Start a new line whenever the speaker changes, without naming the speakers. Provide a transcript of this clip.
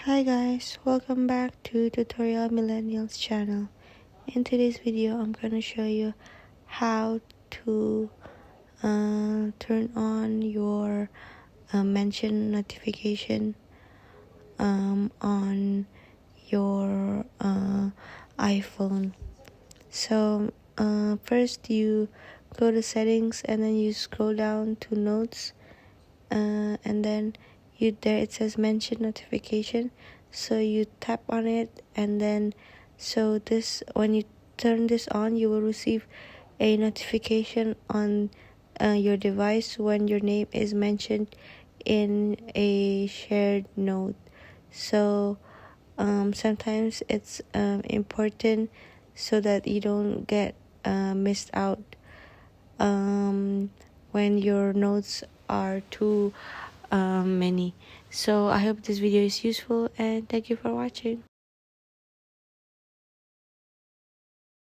Hi guys, welcome back to Tutorial Millennials channel. In today's video, I'm going to show you how to turn on your mention notification on your iPhone. So first you go to settings and then you scroll down to notes, and then there it says mention notification, so you tap on it, and then when you turn this on, you will receive a notification on your device when your name is mentioned in a shared note. So sometimes it's important so that you don't get missed out when your notes are too many. So I hope this video is useful, and thank you for watching.